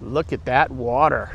Look at that water.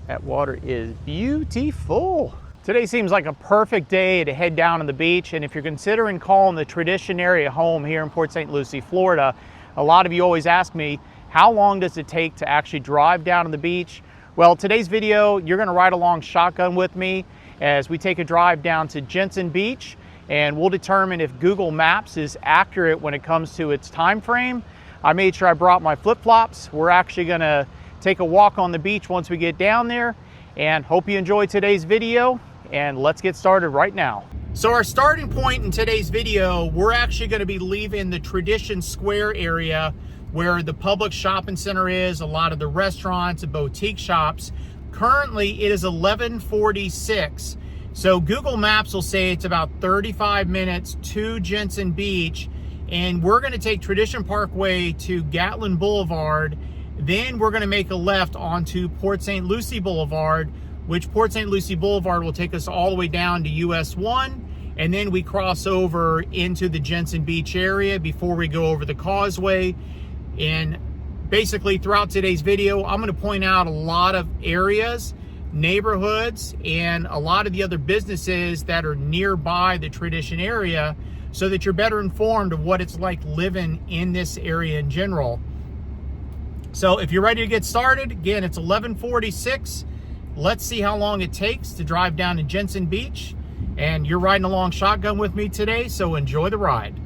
That water is beautiful. Today seems like a perfect day to head down to the beach, and if you're considering calling the Tradition area home here in Port St Lucie, Florida, a lot of you always ask me, how long does it take to actually drive down to the beach? Well, today's video, you're gonna ride along shotgun with me as we take a drive down to Jensen Beach, and we'll determine if Google Maps is accurate when it comes to its time frame. I made sure I brought my flip-flops. We're actually gonna take a walk on the beach once we get down there, and hope you enjoy today's video, and let's get started right now. So our starting point in today's video, we're actually gonna be leaving the Tradition Square area where the public shopping center is, a lot of the restaurants and boutique shops. Currently, it is 11:46. So Google Maps will say it's about 35 minutes to Jensen Beach, and we're gonna take Tradition Parkway to Gatlin Boulevard. Then we're gonna make a left onto Port St Lucie Boulevard, which Port St Lucie Boulevard will take us all the way down to US1, and then we cross over into the Jensen Beach area before we go over the causeway. And basically throughout today's video, I'm gonna point out a lot of areas, neighborhoods, and a lot of the other businesses that are nearby the Tradition area so that you're better informed of what it's like living in this area in general. So if you're ready to get started, again, it's 11:46. Let's see how long it takes to drive down to Jensen Beach. And you're riding along shotgun with me today, so enjoy the ride.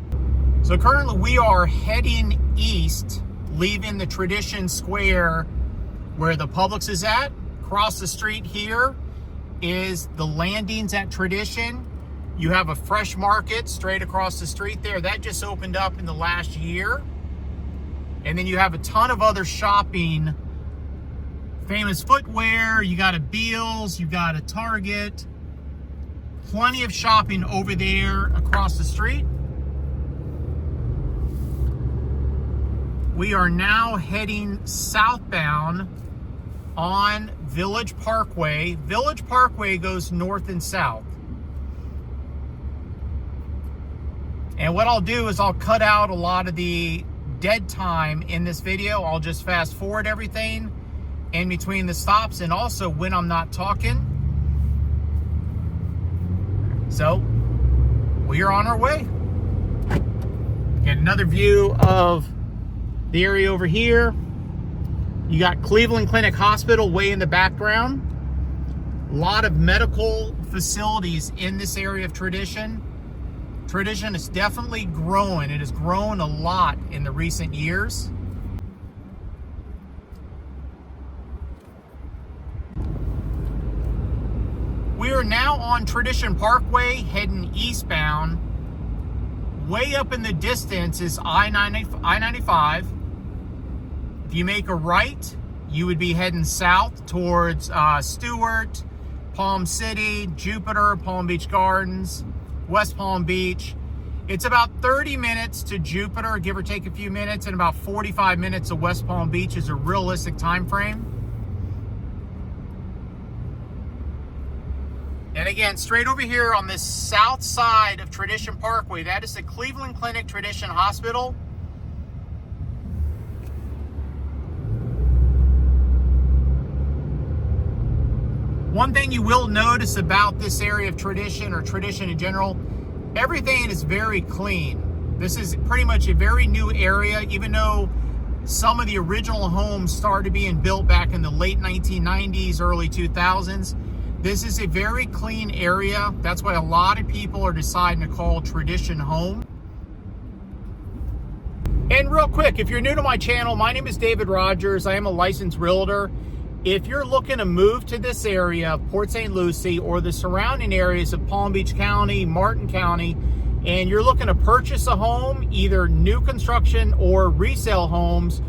So currently we are heading east, leaving the Tradition Square where the Publix is at. Across the street here is the landings at Tradition. You have a fresh market straight across the street there. That just opened up in the last year. And then you have a ton of other shopping, Famous Footwear, you got a Beals, you got a Target, plenty of shopping over there across the street. We are now heading southbound on Village Parkway. Village Parkway goes north and south. And what I'll do is I'll cut out a lot of the dead time in this video. I'll just fast forward everything in between the stops and also when I'm not talking. So we are on our way. Get another view of the area over here. You got Cleveland Clinic Hospital way in the background. A lot of medical facilities in this area of Tradition. Tradition is definitely growing. It has grown a lot in the recent years. We are now on Tradition Parkway heading eastbound. Way up in the distance is I-95. If you make a right, you would be heading south towards Stewart, Palm City, Jupiter, Palm Beach Gardens, West Palm Beach. It's about 30 minutes to Jupiter, give or take a few minutes, and about 45 minutes to West Palm Beach is a realistic time frame. And again, straight over here on this south side of Tradition Parkway, that is the Cleveland Clinic Tradition Hospital. One thing you will notice about this area of Tradition, or Tradition in general, everything is very clean. This is pretty much a very new area, even though some of the original homes started being built back in the late 1990s, early 2000s. This is a very clean area. That's why a lot of people are deciding to call Tradition home. And real quick, if you're new to my channel, my name is David Rogers. I am a licensed realtor. If you're looking to move to this area of Port St Lucie or the surrounding areas of Palm Beach County, Martin County, and you're looking to purchase a home, either new construction or resale homes,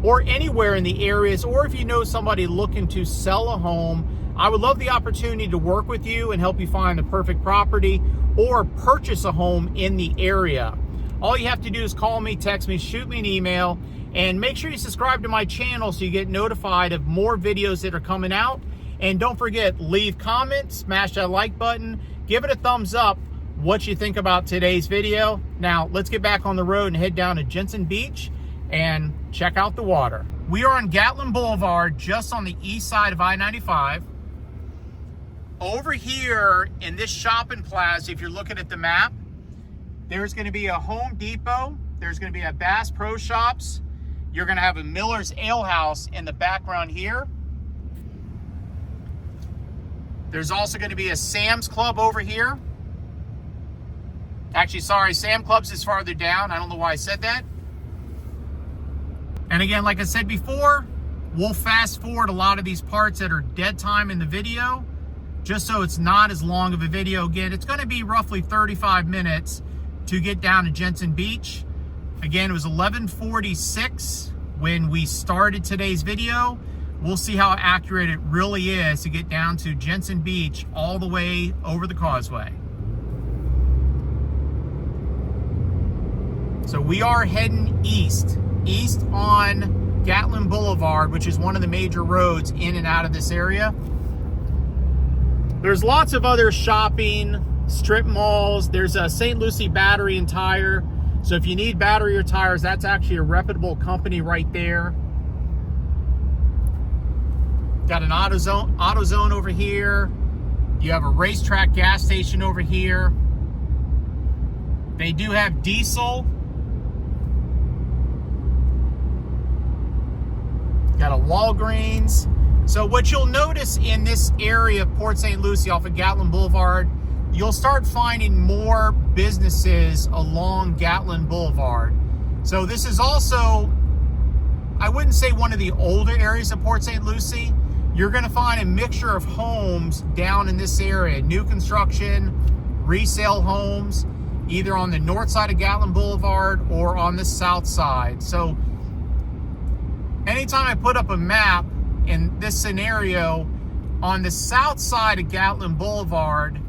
or anywhere in the areas, or if you know somebody looking to sell a home, I would love the opportunity to work with you and help you find the perfect property or purchase a home in the area. All you have to do is call me, text me, shoot me an email, and make sure you subscribe to my channel so you get notified of more videos that are coming out. And don't forget, leave comments, smash that like button, give it a thumbs up what you think about today's video. Now, let's get back on the road and head down to Jensen Beach and check out the water. We are on Gatlin Boulevard, just on the east side of I-95. Over here in this shopping plaza, if you're looking at the map, there's going to be a Home Depot. There's going to be a Bass Pro Shops. You're going to have a Miller's Ale House in the background here. There's also going to be a Sam's Club over here. Actually, sorry, Sam Club's is farther down. I don't know why I said that. And again, like I said before, we'll fast forward a lot of these parts that are dead time in the video, just so it's not as long of a video. Again, it's going to be roughly 35 minutes to get down to Jensen Beach. Again, it was 11:46 when we started today's video. We'll see how accurate it really is to get down to Jensen Beach all the way over the causeway. So we are heading east on Gatlin Boulevard, which is one of the major roads in and out of this area. There's lots of other shopping, strip malls. There's a St. Lucie Battery and Tire. So if you need battery or tires, that's actually a reputable company right there. Got an AutoZone over here. You have a Racetrack gas station over here. They do have diesel. Got a Walgreens. So what you'll notice in this area of Port St Lucie off of Gatlin Boulevard, you'll start finding more businesses along Gatlin Boulevard. So this is also, I wouldn't say one of the older areas of Port St Lucie. You're going to find a mixture of homes down in this area. New construction, resale homes, either on the north side of Gatlin Boulevard or on the south side. So anytime I put up a map in this scenario, on the south side of Gatlin Boulevard,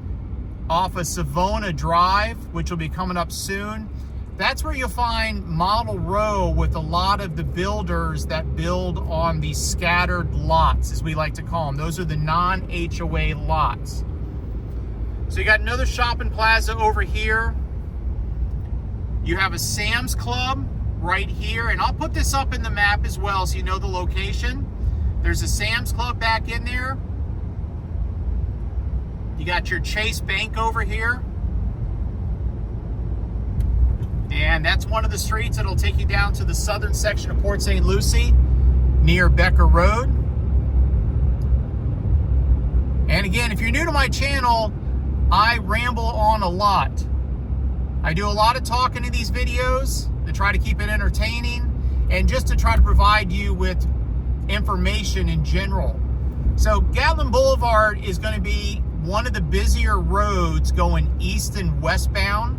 off of Savona Drive, which will be coming up soon, that's where you'll find Model Row with a lot of the builders that build on these scattered lots, as we like to call them. Those are the non-HOA lots. So you got another shopping plaza over here. You have a Sam's Club right here, and I'll put this up in the map as well so you know the location. There's a Sam's Club back in there. You got your Chase Bank over here. And that's one of the streets that'll take you down to the southern section of Port St Lucie, near Becker Road. And again, if you're new to my channel, I ramble on a lot. I do a lot of talking in these videos to try to keep it entertaining and just to try to provide you with information in general. So Gatlin Boulevard is going to be one of the busier roads going east and westbound.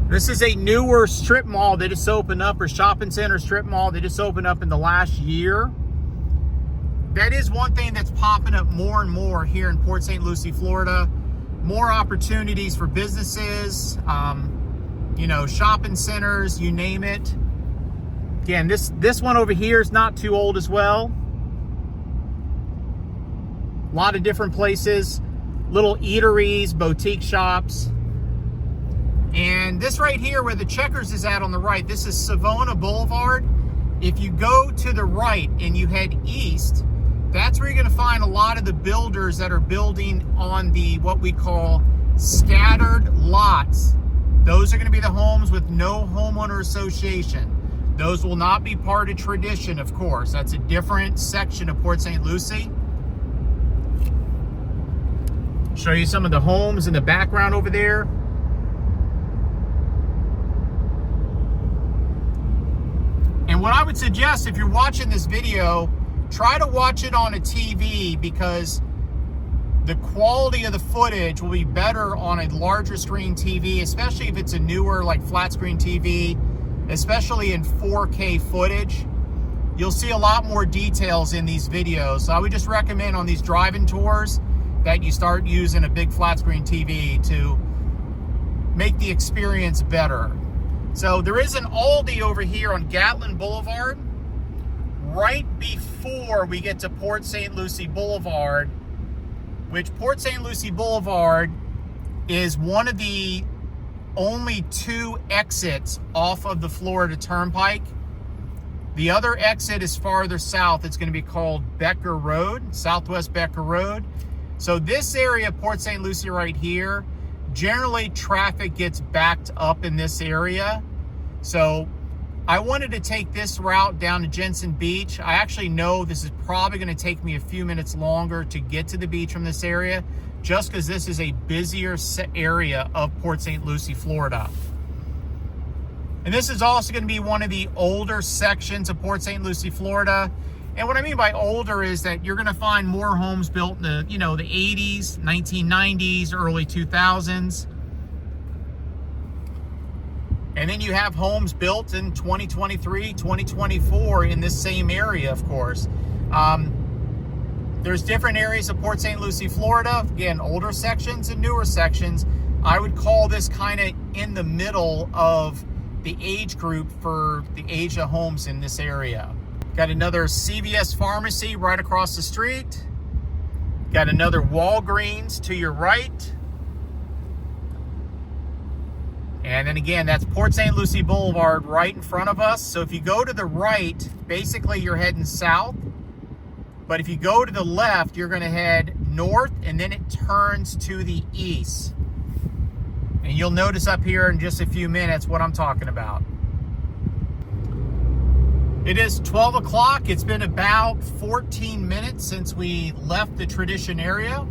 This is a newer strip mall that just opened up, or shopping center strip mall that just opened up in the last year. That is one thing that's popping up more and more here in Port St Lucie, Florida. More opportunities for businesses, you know, shopping centers, you name it. Again, this one over here is not too old as well. A lot of different places, little eateries, boutique shops. And this right here where the Checkers is at on the right, this is Savona Boulevard. If you go to the right and you head east, that's where you're going to find a lot of the builders that are building on the what we call scattered lots. Those are going to be the homes with no homeowner association. Those will not be part of Tradition, of course. That's a different section of Port St Lucie. Show you some of the homes in the background over there. And what I would suggest, if you're watching this video, try to watch it on a TV, because the quality of the footage will be better on a larger screen TV, especially if it's a newer, like flat screen TV, especially in 4K footage. You'll see a lot more details in these videos. So I would just recommend on these driving tours that you start using a big flat screen TV to make the experience better. So there is an Aldi over here on Gatlin Boulevard, right before we get to Port St Lucie Boulevard, which Port St Lucie Boulevard is one of the only two exits off of the Florida Turnpike The other exit is farther south. It's going to be called Becker Road, Southwest Becker Road. So this area, Port St. Lucie right here, generally traffic gets backed up in this area. So I wanted to take this route down to Jensen Beach. I actually know this is probably going to take me a few minutes longer to get to the beach from this area, just because this is a busier area of Port St. Lucie, Florida. And this is also going to be one of the older sections of Port St. Lucie, Florida. And what I mean by older is that you're going to find more homes built in the, the 80s, 1990s, early 2000s. And then you have homes built in 2023, 2024 in this same area, of course. There's different areas of Port St. Lucie, Florida. Again, older sections and newer sections. I would call this kind of in the middle of the age group for the age of homes in this area. Got another CVS pharmacy right across the street. Got another Walgreens to your right. And then again, that's Port St. Lucie Boulevard right in front of us. So if you go to the right, basically you're heading south. But if you go to the left, you're gonna head north, and then it turns to the east. And you'll notice up here in just a few minutes what I'm talking about. It is 12 o'clock. It's been about 14 minutes since we left the Tradition area.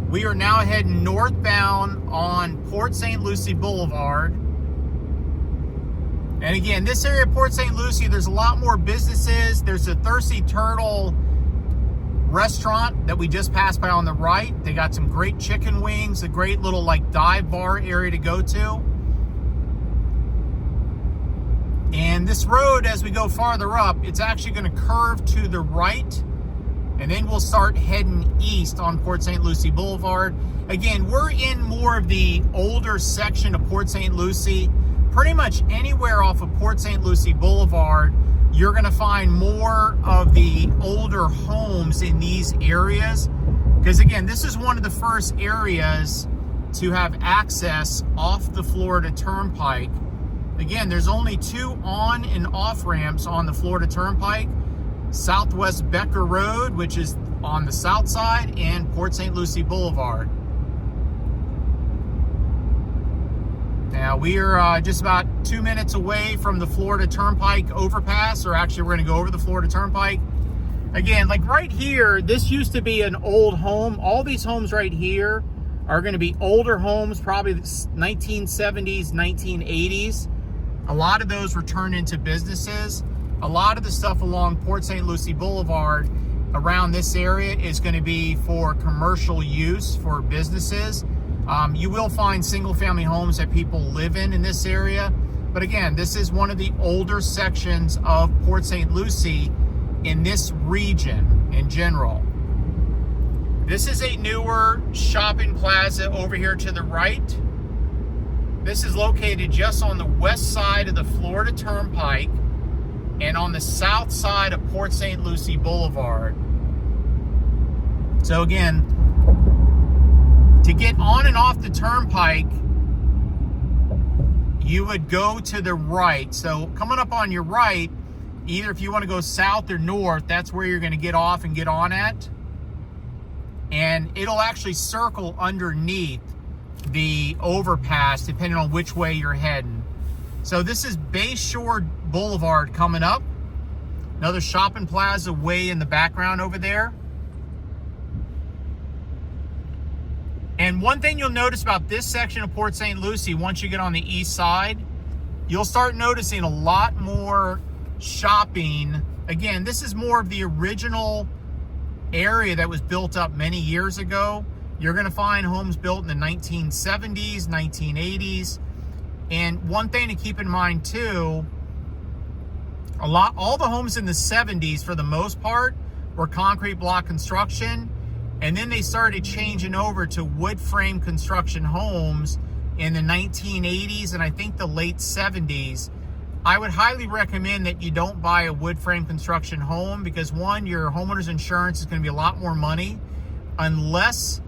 We are now heading northbound on Port St. Lucie Boulevard. And again, this area of Port St. Lucie, there's a lot more businesses. There's a Thirsty Turtle restaurant that we just passed by on the right. They got some great chicken wings, a great little dive bar area to go to. And this road, as we go farther up, it's actually going to curve to the right, and then we'll start heading east on Port St. Lucie Boulevard. Again, we're in more of the older section of Port St. Lucie. Pretty much anywhere off of Port St. Lucie Boulevard, you're going to find more of the older homes in these areas. Because again, this is one of the first areas to have access off the Florida Turnpike. Again, there's only 2 on and off ramps on the Florida Turnpike. Southwest Becker Road, which is on the south side, and Port St. Lucie Boulevard. Now we are just about 2 minutes away from the Florida Turnpike overpass, or actually we're going to go over the Florida Turnpike. Again, right here, this used to be an old home. All these homes right here are going to be older homes, probably 1970s, 1980s. A lot of those were turned into businesses. A lot of the stuff along Port St. Lucie Boulevard around this area is going to be for commercial use for businesses. You will find single family homes that people live in this area. But again, this is one of the older sections of Port St. Lucie in this region in general. This is a newer shopping plaza over here to the right. This is located just on the west side of the Florida Turnpike and on the south side of Port St. Lucie Boulevard. So again, to get on and off the turnpike, you would go to the right. So coming up on your right, either if you want to go south or north, that's where you're going to get off and get on at. And it'll actually circle underneath the overpass depending on which way you're heading. So this is Bayshore Boulevard coming up. Another shopping plaza way in the background over there. And one thing you'll notice about this section of Port St. Lucie, once you get on the east side, you'll start noticing a lot more shopping. Again, this is more of the original area that was built up many years ago. You're going to find homes built in the 1970s, 1980s. And one thing to keep in mind too, all the homes in the 70s for the most part were concrete block construction. And then they started changing over to wood frame construction homes in the 1980s and I think the late 70s. I would highly recommend that you don't buy a wood frame construction home because one, your homeowner's insurance is going to be a lot more money unless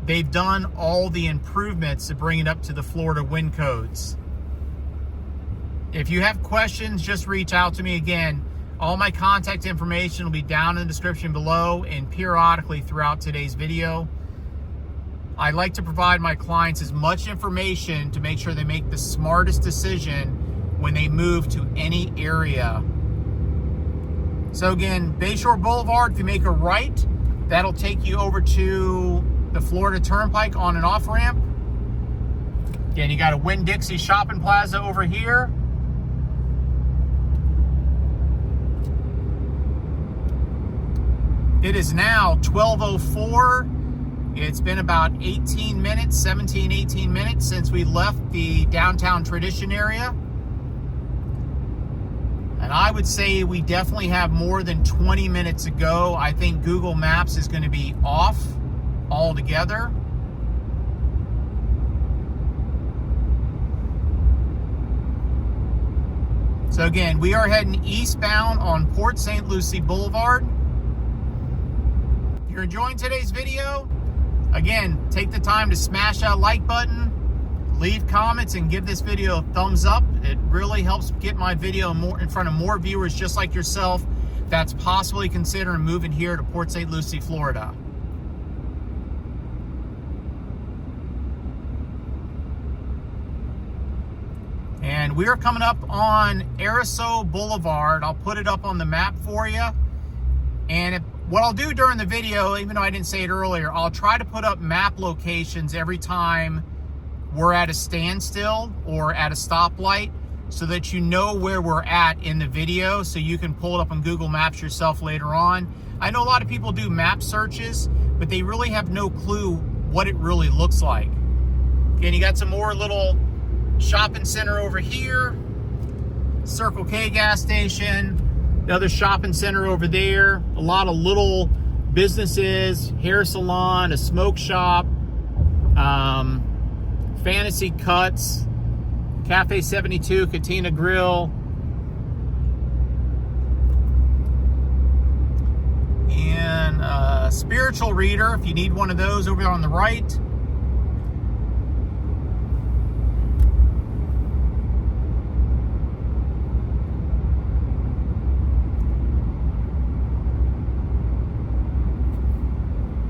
they've done all the improvements to bring it up to the Florida wind codes. If you have questions, just reach out to me. Again, all my contact information will be down in the description below and periodically throughout today's video. I like to provide my clients as much information to make sure they make the smartest decision when they move to any area. So again, Bayshore Boulevard, if you make a right, that'll take you over to the Florida Turnpike on and off ramp. Again, you got a Winn-Dixie Shopping Plaza over here. It is now 12:04. It's been about 18 minutes, 17, 18 minutes since we left the downtown Tradition area. And I would say we definitely have more than 20 minutes to go. I think Google Maps is going to be off altogether. So again, we are heading eastbound on Port St Lucie Boulevard. If you're enjoying today's video, again, take the time to smash that like button, leave comments, and give this video a thumbs up. It really helps get my video more in front of more viewers just like yourself that's possibly considering moving here to Port St Lucie, Florida. And we are coming up on Gatlin Boulevard. I'll put it up on the map for you. And what I'll do during the video, even though I didn't say it earlier, I'll try to put up map locations every time we're at a standstill or at a stoplight so that you know where we're at in the video, so you can pull it up on Google Maps yourself later on. I know a lot of people do map searches, but they really have no clue what it really looks like. Again, you got some more little shopping center over here, Circle K gas station, another shopping center over there, a lot of little businesses, hair salon, a smoke shop, Fantasy Cuts, Cafe 72, Katina Grill, and a spiritual reader if you need one of those over there on the right.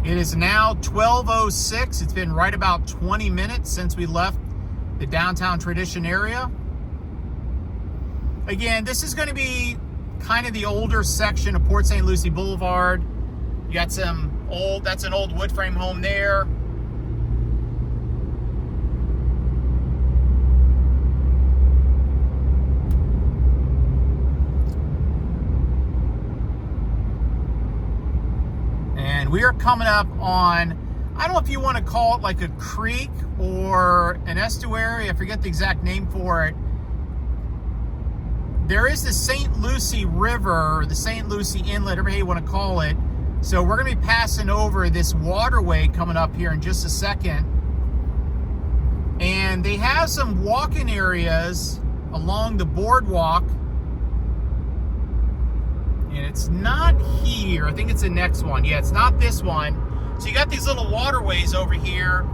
It is now 12:06. It's been right about 20 minutes since we left the downtown Tradition area. Again, this is going to be kind of the older section of Port St Lucie Boulevard. You got some old, that's an old wood frame home there. And we are coming up on, I don't know if you want to call it like a creek or an estuary. I forget the exact name for it. There is the St. Lucie River, or the St. Lucie Inlet, whatever you want to call it. So we're going to be passing over this waterway coming up here in just a second. And they have some walking areas along the boardwalk. And it's not here. I think it's the next one. Yeah, it's not this one. So you got these little waterways over here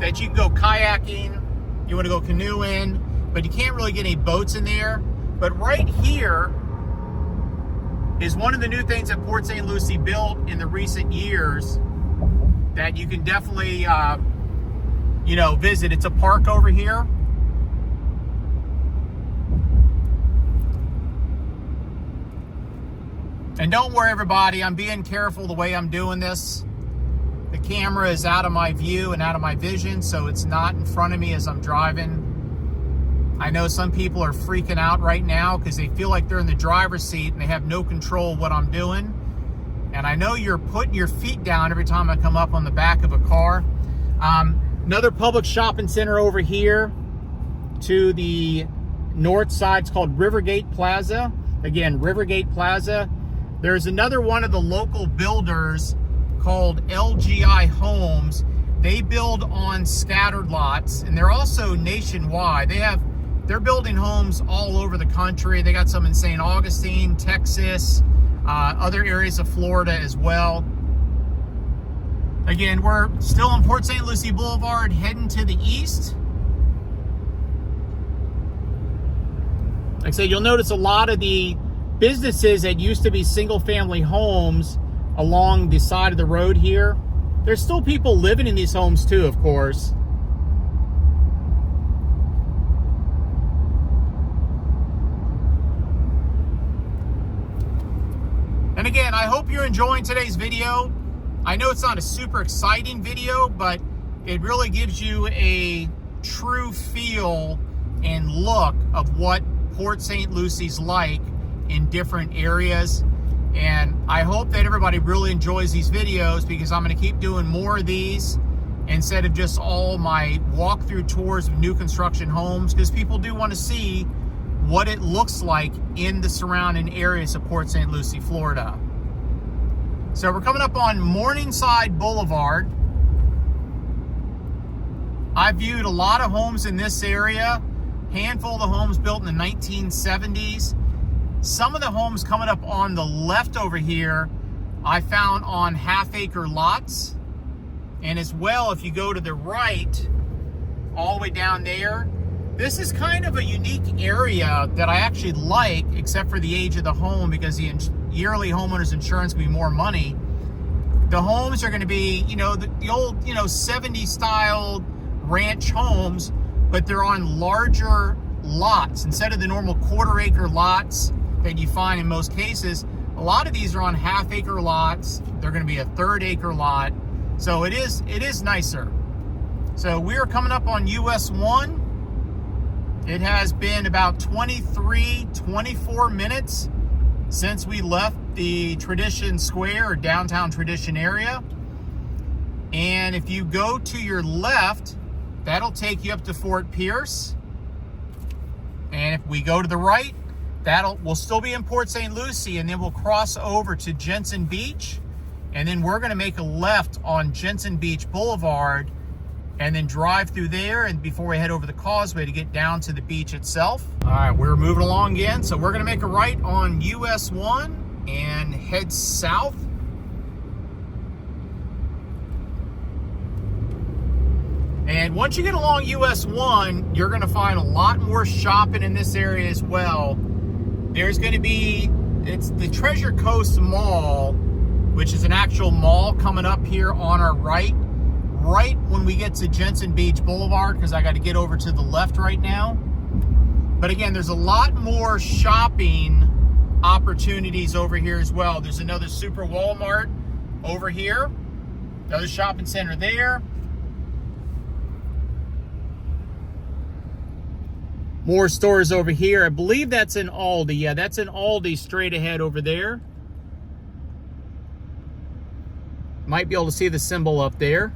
that you can go kayaking, you want to go canoeing, but you can't really get any boats in there. But right here is one of the new things that Port St Lucie built in the recent years that you can definitely, visit. It's a park over here. And don't worry, everybody, I'm being careful the way I'm doing this. The camera is out of my view and out of my vision, so it's not in front of me as I'm driving. I know some people are freaking out right now because they feel like they're in the driver's seat and they have no control of what I'm doing. And I know you're putting your feet down every time I come up on the back of a car. Another public shopping center over here to the north side. It's called Rivergate Plaza. Again, Rivergate Plaza. There's another one of the local builders called LGI Homes. They build on scattered lots, and they're also nationwide. They're building homes all over the country. They got some in St. Augustine, Texas, other areas of Florida as well. Again, we're still on Port St Lucie Boulevard, heading to the east. Like I said, you'll notice a lot of the businesses that used to be single-family homes along the side of the road here, there's still people living in these homes too, of course. And again, I hope you're enjoying today's video. I know it's not a super exciting video, but it really gives you a true feel and look of what Port St. Lucie's like in different areas. And I hope that everybody really enjoys these videos, because I'm going to keep doing more of these instead of just all my walkthrough tours of new construction homes, because people do want to see what it looks like in the surrounding areas of Port St. Lucie, Florida. So we're coming up on Morningside Boulevard. I viewed a lot of homes in this area, handful of the homes built in the 1970s. Some of the homes coming up on the left over here, I found on half-acre lots. And as well, if you go to the right, all the way down there, this is kind of a unique area that I actually like, except for the age of the home, because the yearly homeowner's insurance will be more money. The homes are going to be, you know, the old, 70s style ranch homes, but they're on larger lots. Instead of the normal quarter-acre lots that you find in most cases, a lot of these are on half-acre lots. They're going to be a third-acre lot. So it is nicer. So we are coming up on US1. It has been about 24 minutes since we left the Tradition Square or downtown Tradition area. And if you go to your left, that'll take you up to Fort Pierce. And if we go to the right, we'll still be in Port St. Lucie, and then we'll cross over to Jensen Beach. And then we're gonna make a left on Jensen Beach Boulevard and then drive through there, and before we head over the causeway to get down to the beach itself. All right, we're moving along again. So we're gonna make a right on US1 and head south. And once you get along US1, you're gonna find a lot more shopping in this area as well. There's gonna be, it's the Treasure Coast Mall, which is an actual mall coming up here on our right when we get to Jensen Beach Boulevard, because I got to get over to the left right now. But again, there's a lot more shopping opportunities over here as well. There's another Super Walmart over here, another shopping center there. More stores over here. I believe that's an Aldi. Yeah, that's an Aldi straight ahead over there. Might be able to see the symbol up there.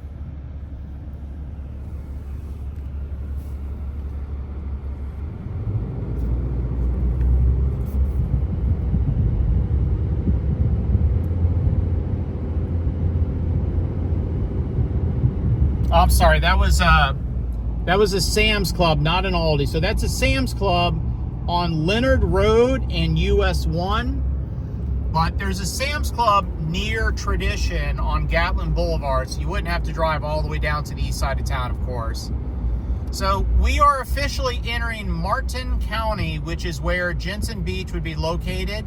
Oh, I'm sorry, that was a Sam's Club, not an Aldi. So that's a Sam's Club on Leonard Road and US1. But there's a Sam's Club near Tradition on Gatlin Boulevard, so you wouldn't have to drive all the way down to the east side of town, of course. So we are officially entering Martin County, which is where Jensen Beach would be located.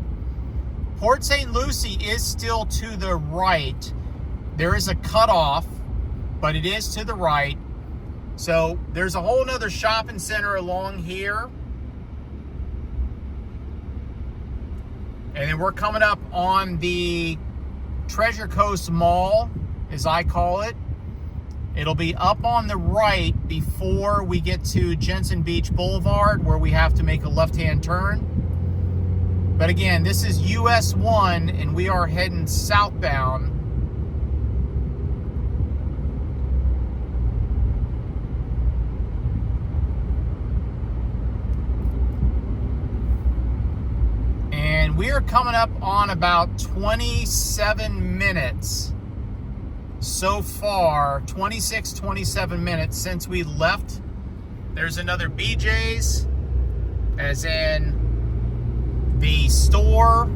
Port St. Lucie is still to the right. There is a cutoff, but it is to the right. So there's a whole nother shopping center along here. And then we're coming up on the Treasure Coast Mall, as I call it. It'll be up on the right before we get to Jensen Beach Boulevard, where we have to make a left-hand turn. But again, this is US1, and we are heading southbound. We are coming up on about 27 minutes so far, 27 minutes since we left. There's another BJ's, as in the store.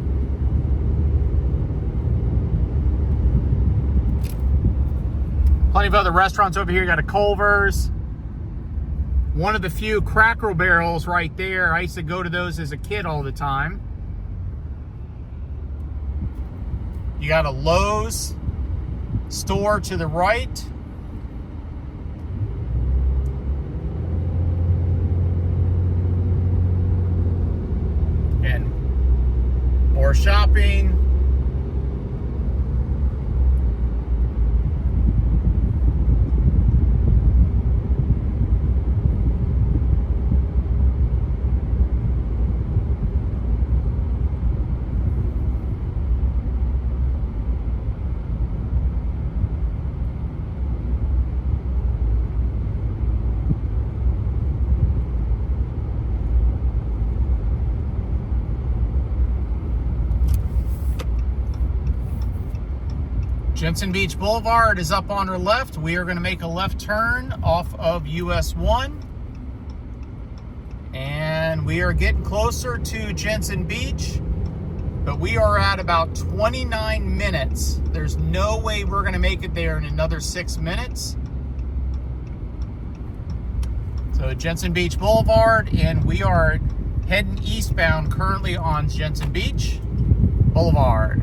Plenty of other restaurants over here. You got a Culver's, One of the few Cracker Barrels right there. I used to go to those as a kid all the time. You got a Lowe's store to the right. And more shopping. Jensen Beach Boulevard is up on our left. We are going to make a left turn off of US1. And we are getting closer to Jensen Beach. But we are at about 29 minutes. There's no way we're going to make it there in another 6 minutes. So Jensen Beach Boulevard, and we are heading eastbound currently on Jensen Beach Boulevard.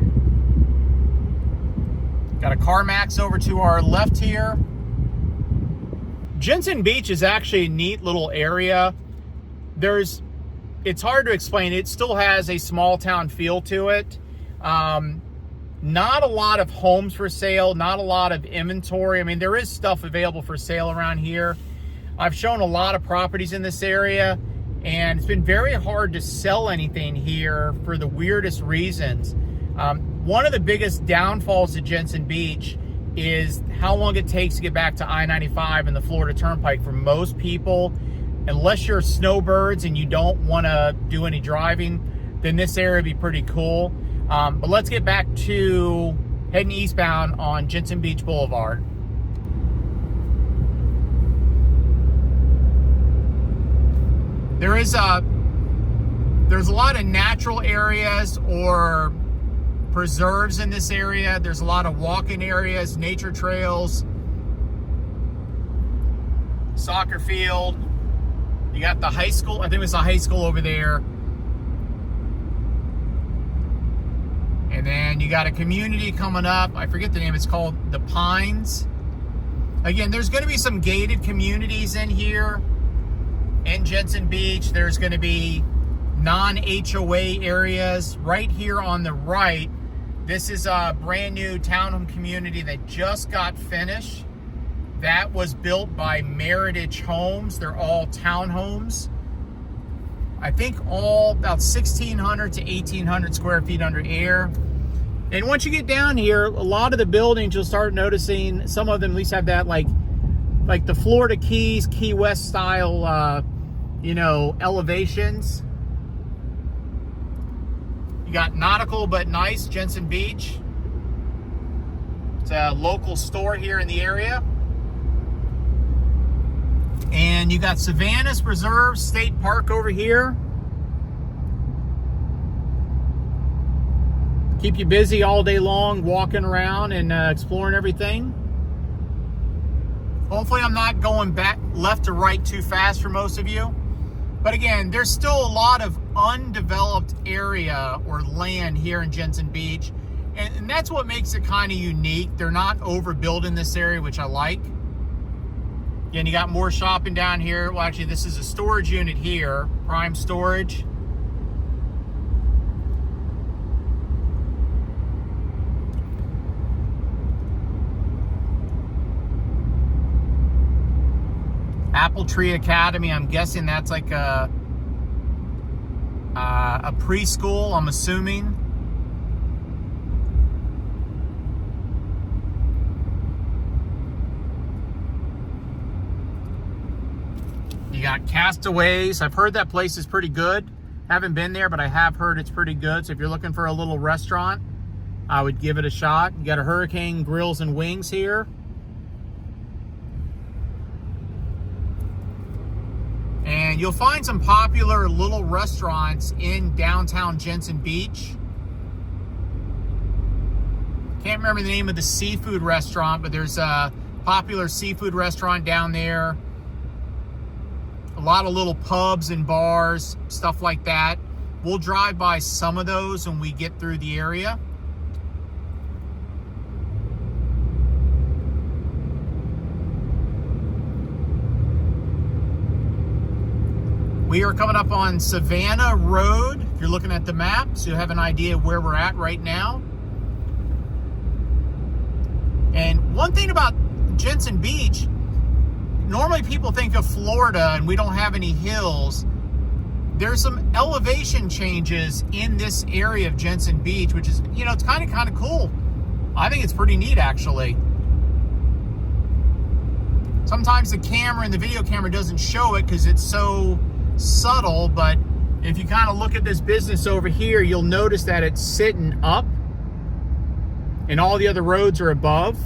Got a CarMax over to our left here. Jensen Beach is actually a neat little area. It's hard to explain. It still has a small town feel to it. Not a lot of homes for sale, not a lot of inventory. I mean, there is stuff available for sale around here. I've shown a lot of properties in this area, and it's been very hard to sell anything here for the weirdest reasons. One of the biggest downfalls of Jensen Beach is how long it takes to get back to I-95 and the Florida Turnpike. For most people, unless you're snowbirds and you don't want to do any driving, then this area would be pretty cool. But let's get back to heading eastbound on Jensen Beach Boulevard. There's a lot of natural areas or preserves in this area. There's a lot of walking areas, nature trails, soccer field. You got the high school. I think it was a high school over there. And then you got a community coming up. I forget the name. It's called the Pines. Again, there's going to be some gated communities in here. In Jensen Beach, there's going to be non-HOA areas. Right here on the right, this is a brand new townhome community that just got finished. That was built by Meritage Homes. They're all townhomes. I think all about 1,600 to 1,800 square feet under air. And once you get down here, a lot of the buildings, you'll start noticing, some of them at least have that like the Florida Keys, Key West style, elevations. You got Nautical But Nice, Jensen Beach. It's a local store here in the area. And you got Savannah's Preserve State Park over here. Keep you busy all day long, walking around and exploring everything. Hopefully I'm not going back left to right too fast for most of you. But again, there's still a lot of undeveloped area or land here in Jensen Beach. And that's what makes it kind of unique. They're not overbuilding this area, which I like. Again, you got more shopping down here. Well, actually, this is a storage unit here. Prime Storage. Apple Tree Academy, I'm guessing that's like a preschool, I'm assuming. You got Castaways. I've heard that place is pretty good. Haven't been there, but I have heard it's pretty good. So if you're looking for a little restaurant, I would give it a shot. You got a Hurricane Grills and Wings here. And you'll find some popular little restaurants in downtown Jensen Beach. Can't remember the name of the seafood restaurant, but there's a popular seafood restaurant down there. lot of little pubs and bars, stuff like that. We'll drive by some of those when we get through the area. We are coming up on Savannah Road. If you're looking at the map, so you'll have an idea of where we're at right now. And one thing about Jensen Beach, normally people think of Florida and we don't have any hills. There's some elevation changes in this area of Jensen Beach, which is, you know, it's kind of cool. I think it's pretty neat, actually. Sometimes the camera and the video camera doesn't show it because it's so subtle, but if you kind of look at this business over here, you'll notice that it's sitting up and all the other roads are above.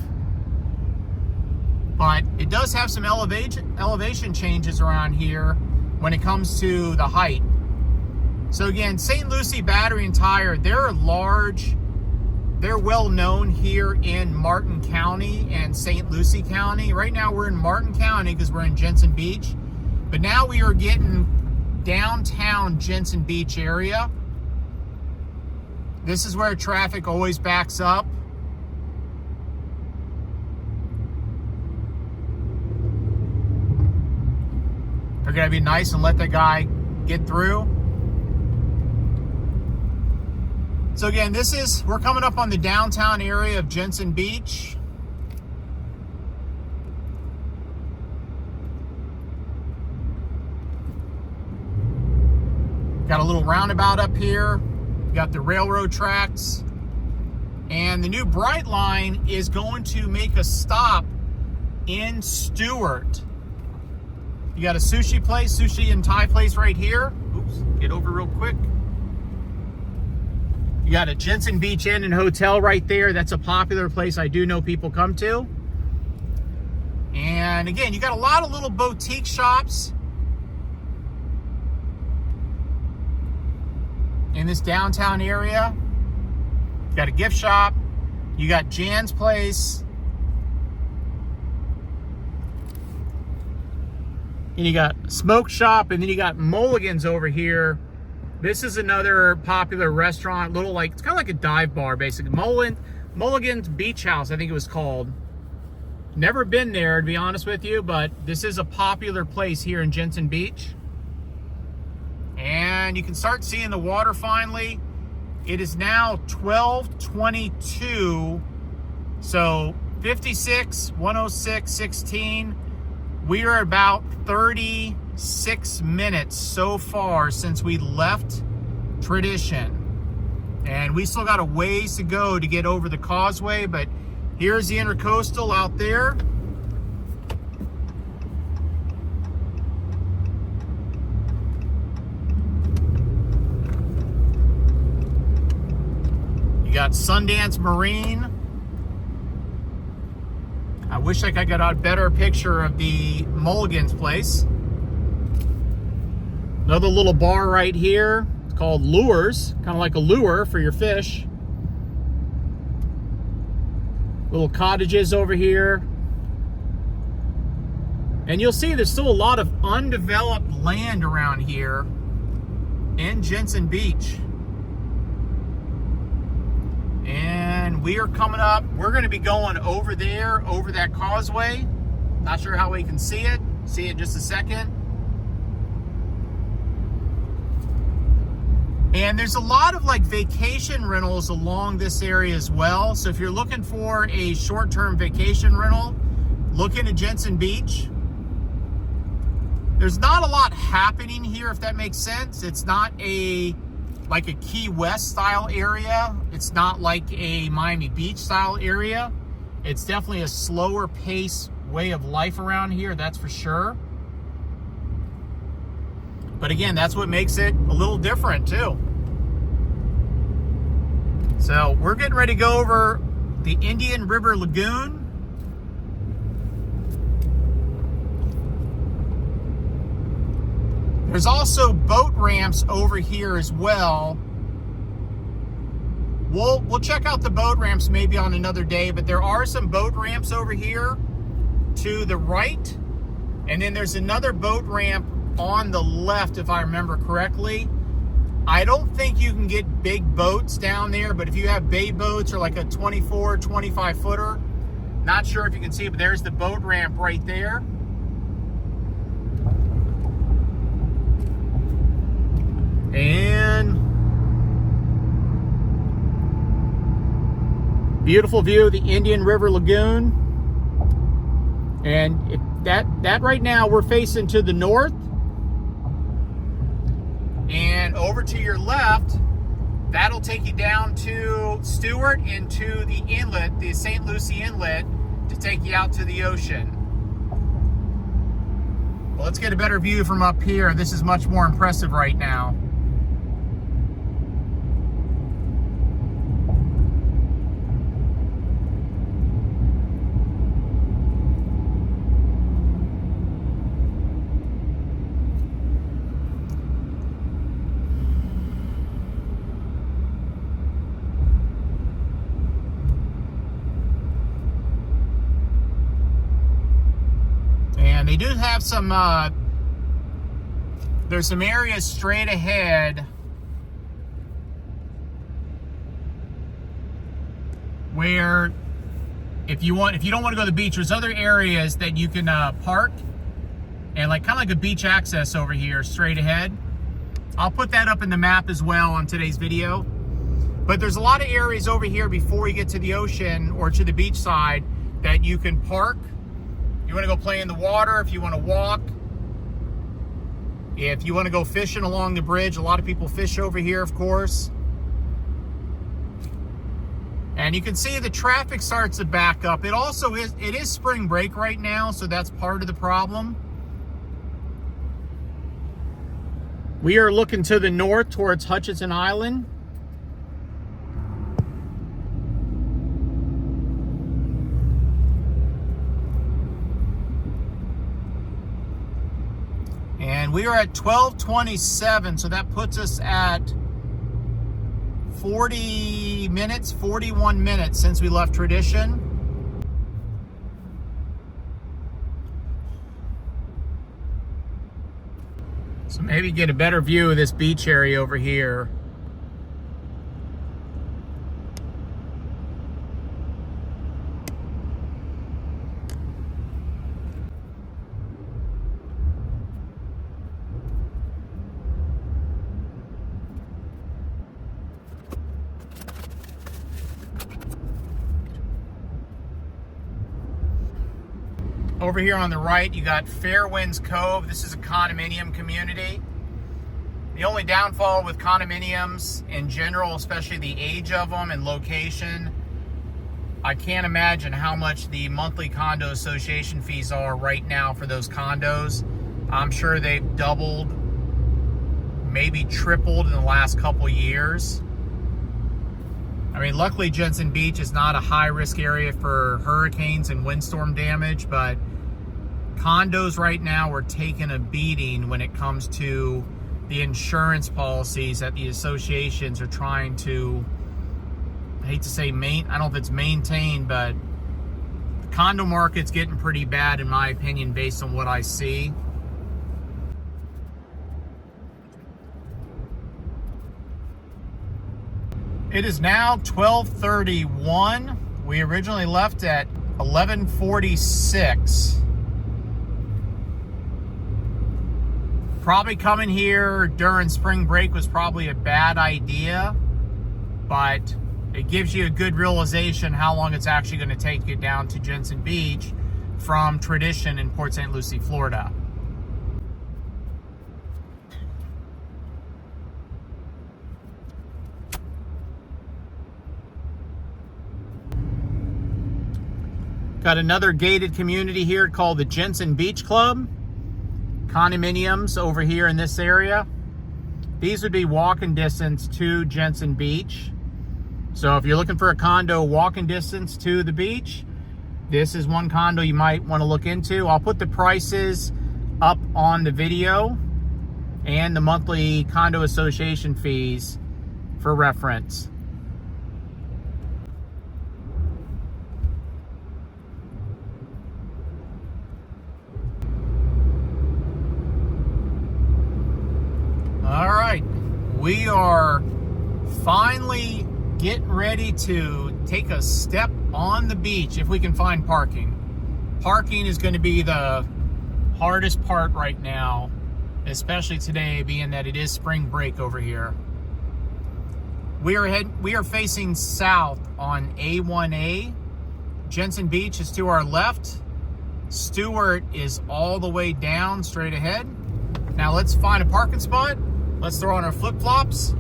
But it does have some elevation changes around here when it comes to the height. So again, St. Lucie Battery and Tire, they're large. They're well known here in Martin County and St. Lucie County. Right now we're in Martin County because we're in Jensen Beach. But now we are getting downtown Jensen Beach area. This is where traffic always backs up. They're gonna be nice and let that guy get through. So again, we're coming up on the downtown area of Jensen Beach. Got a little roundabout up here. Got the railroad tracks. And the new Bright Line is going to make a stop in Stuart. You got a sushi and Thai place right here. Oops, get over real quick. You got a Jensen Beach Inn and Hotel right there. That's a popular place I do know people come to. And again, you got a lot of little boutique shops in this downtown area. You got a gift shop. You got Jan's Place. And you got Smoke Shop, and then you got Mulligan's over here. This is another popular restaurant, it's kind of like a dive bar, basically. Mulligan's Beach House, I think it was called. Never been there, to be honest with you, but this is a popular place here in Jensen Beach. And you can start seeing the water finally. It is now 12:22, so 56, 106, 16. We are about 36 minutes so far since we left Tradition. And we still got a ways to go to get over the causeway, but here's the Intercoastal out there. You got Sundance Marine. I wish I could get a better picture of the Mulligan's place. Another little bar right here. It's called Lures, kind of like a lure for your fish. Little cottages over here. And you'll see there's still a lot of undeveloped land around here in Jensen Beach. And we are coming up. We're going to be going over there, over that causeway. Not sure how we can see it. See it in just a second. And there's a lot of vacation rentals along this area as well. So if you're looking for a short-term vacation rental, look into Jensen Beach. There's not a lot happening here, if that makes sense. It's not like a Key West style area. It's not like a Miami Beach style area. It's definitely a slower pace way of life around here, that's for sure. But again, that's what makes it a little different too. So we're getting ready to go over the Indian River Lagoon. There's also boat ramps over here as well. We'll check out the boat ramps maybe on another day, but there are some boat ramps over here to the right. And then there's another boat ramp on the left, if I remember correctly. I don't think you can get big boats down there, but if you have bay boats or like a 24, 25 footer, not sure if you can see it, but there's the boat ramp right there. And beautiful view of the Indian River Lagoon. And if that right now, we're facing to the north. And over to your left, that'll take you down to Stewart into the inlet, the St. Lucie Inlet, to take you out to the ocean. Well, let's get a better view from up here. This is much more impressive right now. And they do have some, there's some areas straight ahead where if you don't want to go to the beach, there's other areas that you can park, and like kind of like a beach access over here straight ahead. I'll put that up in the map as well on today's video. But there's a lot of areas over here before you get to the ocean or to the beach side that you can park. You want to go play in the water, if you want to walk, if you want to go fishing along the bridge. A lot of people fish over here, of course. And you can see the traffic starts to back up. It is spring break right now, so that's part of the problem. We are looking to the north towards Hutchinson Island. And we are at 12:27, so that puts us at 41 minutes since we left Tradition. So maybe get a better view of this beach area over here. Over here on the right, you got Fairwinds Cove. This is a condominium community. The only downfall with condominiums in general, especially the age of them and location, I can't imagine how much the monthly condo association fees are right now for those condos. I'm sure they've doubled, maybe tripled in the last couple years. I mean, luckily Jensen Beach is not a high-risk area for hurricanes and windstorm damage, but condos right now are taking a beating when it comes to the insurance policies that the associations are trying to, I hate to say I don't know if it's maintain, but the condo market's getting pretty bad in my opinion based on what I see. It is now 12:31. We originally left at 11:46. Probably coming here during spring break was probably a bad idea, but it gives you a good realization how long it's actually going to take you down to Jensen Beach from Tradition in Port St Lucie, Florida. Got another gated community here called the Jensen Beach Club. Condominiums over here in this area. These would be walking distance to Jensen Beach. So if you're looking for a condo walking distance to the beach, this is one condo you might want to look into. I'll put the prices up on the video and the monthly condo association fees for reference. We are finally getting ready to take a step on the beach if we can find parking. Parking is going to be the hardest part right now, especially today, being that it is spring break over here. We are facing south on A1A. Jensen Beach is to our left. Stewart is all the way down straight ahead. Now let's find a parking spot. Let's throw on our flip-flops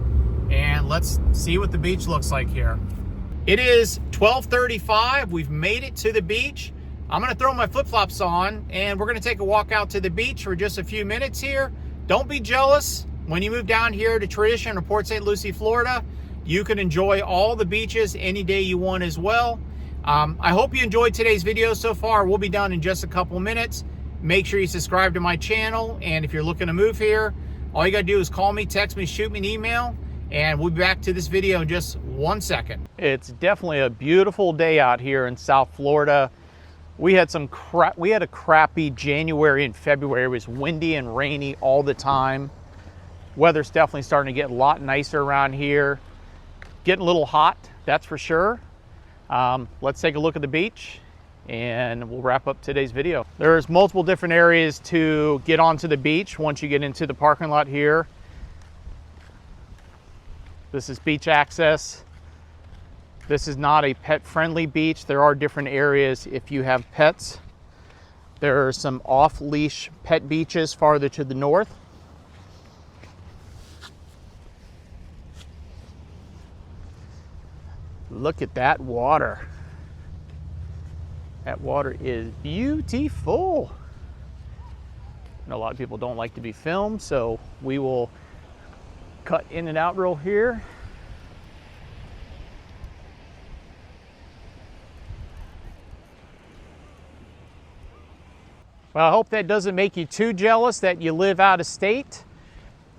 and let's see what the beach looks like here. It is 12:35. We've made it to the beach. I'm gonna throw my flip-flops on and we're gonna take a walk out to the beach for just a few minutes here. Don't be jealous. When you move down here to Tradition or Port St Lucie, Florida, you can enjoy all the beaches any day you want as well. I hope you enjoyed today's video so far. We'll be done in just a couple minutes. Make sure you subscribe to my channel, and if you're looking to move here, all you gotta do is call me, text me, shoot me an email, and we'll be back to this video in just 1 second. It's definitely a beautiful day out here in South Florida. We had a crappy January and February. It was windy and rainy all the time. Weather's definitely starting to get a lot nicer around here. Getting a little hot, that's for sure. Let's take a look at the beach and we'll wrap up today's video. There's multiple different areas to get onto the beach once you get into the parking lot here. This is beach access. This is not a pet-friendly beach. There are different areas if you have pets. There are some off-leash pet beaches farther to the north. Look at that water. That water is beautiful. And a lot of people don't like to be filmed, so we will cut in and out real here. Well, I hope that doesn't make you too jealous that you live out of state.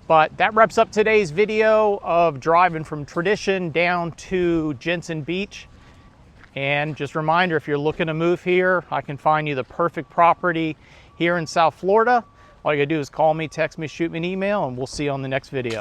But that wraps up today's video of driving from Tradition down to Jensen Beach. And just a reminder, if you're looking to move here, I can find you the perfect property here in South Florida. All you gotta do is call me, text me, shoot me an email, and we'll see you on the next video.